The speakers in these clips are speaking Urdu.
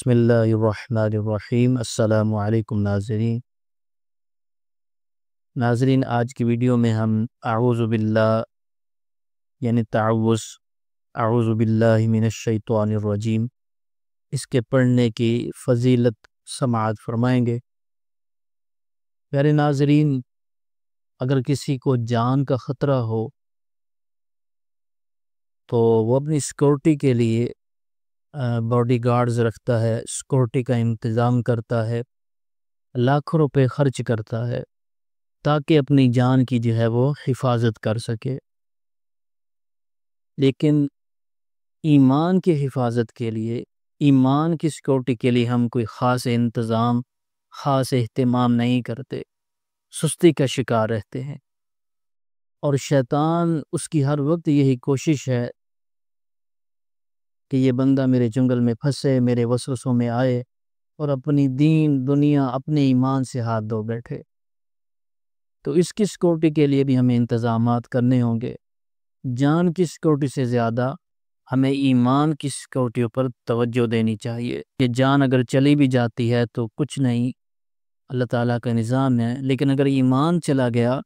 بسم اللہ الرحمن الرحیم۔ السلام علیکم ناظرین، آج کی ویڈیو میں ہم اعوذ باللہ یعنی تعوذ، اعوذ باللہ من الشیطان الرجیم، اس کے پڑھنے کی فضیلت سماعت فرمائیں گے۔ پیارے ناظرین، اگر کسی کو جان کا خطرہ ہو تو وہ اپنی سیکورٹی کے لیے باڈی گارڈز رکھتا ہے، سیکورٹی کا انتظام کرتا ہے، لاکھوں روپے خرچ کرتا ہے تاکہ اپنی جان کی جو ہے وہ حفاظت کر سکے۔ لیکن ایمان کی حفاظت کے لیے، ایمان کی سیکورٹی کے لیے ہم کوئی خاص انتظام، خاص اہتمام نہیں کرتے، سستی کا شکار رہتے ہیں، اور شیطان اس کی ہر وقت یہی کوشش ہے کہ یہ بندہ میرے جنگل میں پھنسے، میرے وسوسوں میں آئے اور اپنی دین دنیا، اپنے ایمان سے ہاتھ دھو بیٹھے۔ تو اس کی سیکورٹی کے لیے بھی ہمیں انتظامات کرنے ہوں گے۔ جان کی سیکورٹی سے زیادہ ہمیں ایمان کی سیکورٹی پر توجہ دینی چاہیے کہ جان اگر چلی بھی جاتی ہے تو کچھ نہیں، اللہ تعالیٰ کا نظام ہے، لیکن اگر ایمان چلا گیا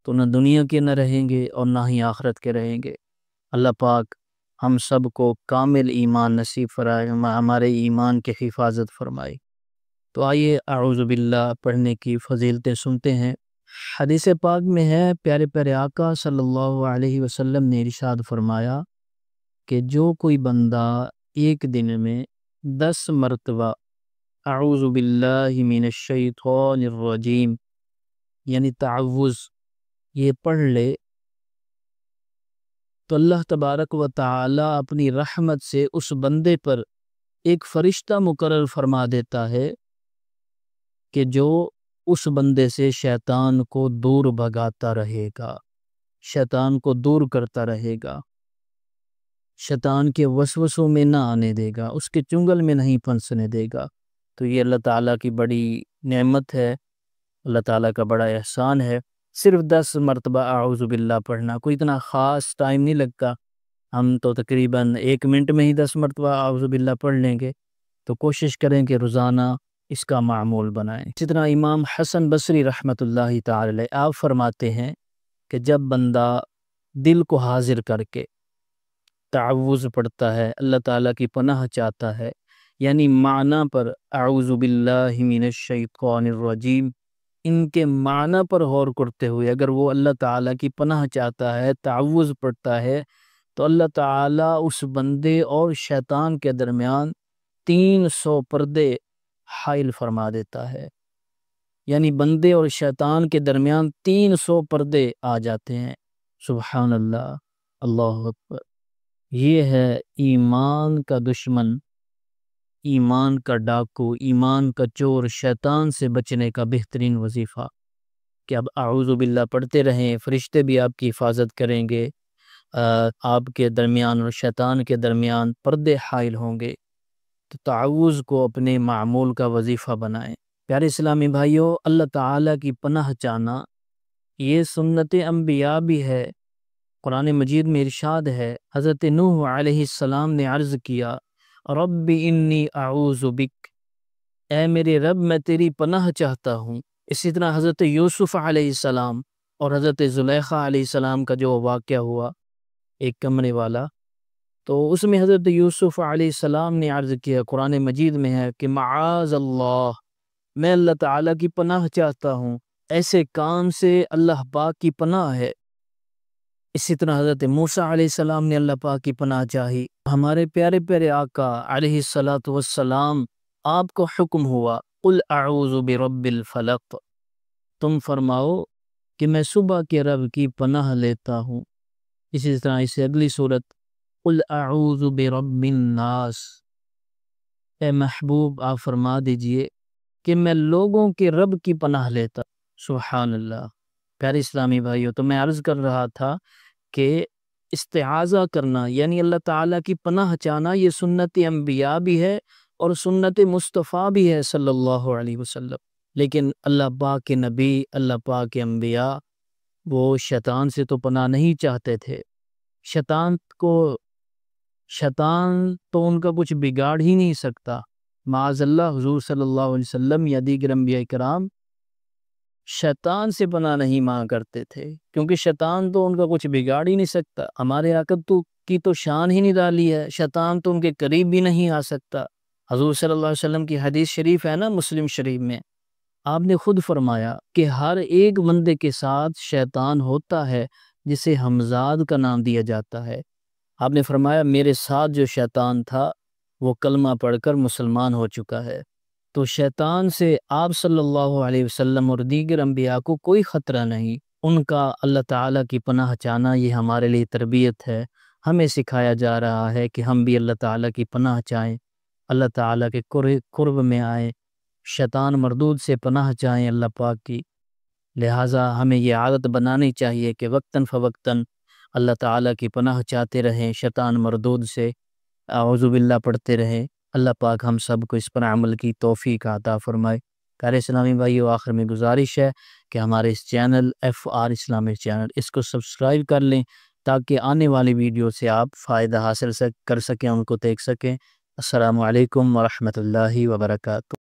تو نہ دنیا کے نہ رہیں گے اور نہ ہی آخرت کے رہیں گے۔ اللہ پاک ہم سب کو کامل ایمان نصیب فرمائے، ہمارے ایمان کی حفاظت فرمائے۔ تو آئیے اعوذ باللہ پڑھنے کی فضیلتیں سنتے ہیں۔ حدیث پاک میں ہے، پیارے پیارے آقا صلی اللہ علیہ وسلم نے ارشاد فرمایا کہ جو کوئی بندہ ایک دن میں 10 مرتبہ اعوذ باللہ من الشیطان الرجیم یعنی تعوذ یہ پڑھ لے تو اللہ تبارک و تعالی اپنی رحمت سے اس بندے پر ایک فرشتہ مقرر فرما دیتا ہے کہ جو اس بندے سے شیطان کو دور بھگاتا رہے گا، شیطان کو دور کرتا رہے گا، شیطان کے وسوسوں میں نہ آنے دے گا، اس کے چنگل میں نہیں پھنسنے دے گا۔ تو یہ اللہ تعالیٰ کی بڑی نعمت ہے، اللہ تعالیٰ کا بڑا احسان ہے۔ صرف 10 مرتبہ اعوذ باللہ پڑھنا، کوئی اتنا خاص ٹائم نہیں لگتا، ہم تو تقریباً 1 منٹ میں ہی 10 مرتبہ اعوذ باللہ پڑھ لیں گے۔ تو کوشش کریں کہ روزانہ اس کا معمول بنائیں۔ جتنا امام حسن بصری رحمۃ اللہ تعالی علیہ آپ فرماتے ہیں کہ جب بندہ دل کو حاضر کر کے تعوذ پڑھتا ہے، اللہ تعالیٰ کی پناہ چاہتا ہے، یعنی معنی پر اعوذ باللہ من الشیطان الرجیم، ان کے معنی پر غور کرتے ہوئے اگر وہ اللہ تعالیٰ کی پناہ چاہتا ہے، تعوذ پڑھتا ہے، تو اللہ تعالیٰ اس بندے اور شیطان کے درمیان 300 پردے حائل فرما دیتا ہے، یعنی بندے اور شیطان کے درمیان 300 پردے آ جاتے ہیں۔ سبحان اللہ، اللہ اکبر۔ یہ ہے ایمان کا دشمن، ایمان کا ڈاکو، ایمان کا چور، شیطان سے بچنے کا بہترین وظیفہ کہ اب اعوذ باللہ پڑھتے رہیں، فرشتے بھی آپ کی حفاظت کریں گے، آپ کے درمیان اور شیطان کے درمیان پردے حائل ہوں گے۔ تو تعوذ کو اپنے معمول کا وظیفہ بنائیں۔ پیارے اسلامی بھائیوں، اللہ تعالیٰ کی پناہ چاہنا یہ سنت انبیاء بھی ہے۔ قرآن مجید میں ارشاد ہے، حضرت نوح علیہ السلام نے عرض کیا، رب انی اعوذ بک، اے میرے رب میں تیری پناہ چاہتا ہوں۔ اسی طرح حضرت یوسف علیہ السلام اور حضرت زلیخا علیہ السلام کا جو واقعہ ہوا ایک کمرے والا، تو اس میں حضرت یوسف علیہ السلام نے عرض کیا، قرآن مجید میں ہے کہ معاذ اللہ، میں اللہ تعالیٰ کی پناہ چاہتا ہوں، ایسے کام سے اللہ پاک کی پناہ ہے۔ اسی طرح حضرت موسیٰ علیہ السلام نے اللہ پاک کی پناہ چاہی۔ ہمارے پیارے پیارے آقا علیہ السلام آپ کو حکم ہوا، قل اعوذ برب الفلق، تم فرماؤ کہ میں صبح کے رب کی پناہ لیتا ہوں۔ اسی طرح اسے اگلی صورت، قل اعوذ برب الناس، اے محبوب آپ فرما دیجئے کہ میں لوگوں کے رب کی پناہ لیتا۔ سبحان اللہ۔ پیارے اسلامی بھائیو، تو میں عرض کر رہا تھا کہ استعاذہ کرنا یعنی اللہ تعالیٰ کی پناہ چاہنا یہ سنت انبیاء بھی ہے اور سنت مصطفیٰ بھی ہے صلی اللہ علیہ وسلم۔ لیکن اللہ پاک کے نبی، اللہ پاک کے انبیاء وہ شیطان سے تو پناہ نہیں چاہتے تھے۔ شیطان تو ان کا کچھ بگاڑ ہی نہیں سکتا، معاذ اللہ حضور صلی اللہ علیہ وسلم یا دیگر انبیاء کرام شیطان سے پناہ نہیں مانگا کرتے تھے، کیونکہ شیطان تو ان کا کچھ بگاڑ ہی نہیں سکتا۔ ہمارے آقا کی تو شان ہی نرالی ہے، شیطان تو ان کے قریب بھی نہیں آ سکتا۔ حضور صلی اللہ علیہ وسلم کی حدیث شریف ہے نا مسلم شریف میں، آپ نے خود فرمایا کہ ہر ایک بندے کے ساتھ شیطان ہوتا ہے جسے حمزاد کا نام دیا جاتا ہے۔ آپ نے فرمایا میرے ساتھ جو شیطان تھا وہ کلمہ پڑھ کر مسلمان ہو چکا ہے۔ تو شیطان سے آپ صلی اللہ علیہ وسلم اور دیگر انبیاء کو کوئی خطرہ نہیں، ان کا اللہ تعالیٰ کی پناہ چاہنا یہ ہمارے لیے تربیت ہے۔ ہمیں سکھایا جا رہا ہے کہ ہم بھی اللہ تعالیٰ کی پناہ چاہیں، اللہ تعالیٰ کے قرب میں آئیں، شیطان مردود سے پناہ چاہیں اللہ پاک کی۔ لہٰذا ہمیں یہ عادت بنانی چاہیے کہ وقتاً فوقتاً اللہ تعالیٰ کی پناہ چاہتے رہیں، شیطان مردود سے اعوذ باللہ پڑھتے رہیں۔ اللہ پاک ہم سب کو اس پر عمل کی توفیق عطا فرمائے۔ پیارے اسلامی بھائیو، آخر میں گزارش ہے کہ ہمارے اس چینل FR اسلامک چینل اس کو سبسکرائب کر لیں تاکہ آنے والی ویڈیو سے آپ فائدہ حاصل کر سکیں، ان کو دیکھ سکیں۔ السلام علیکم ورحمۃ اللہ وبرکاتہ۔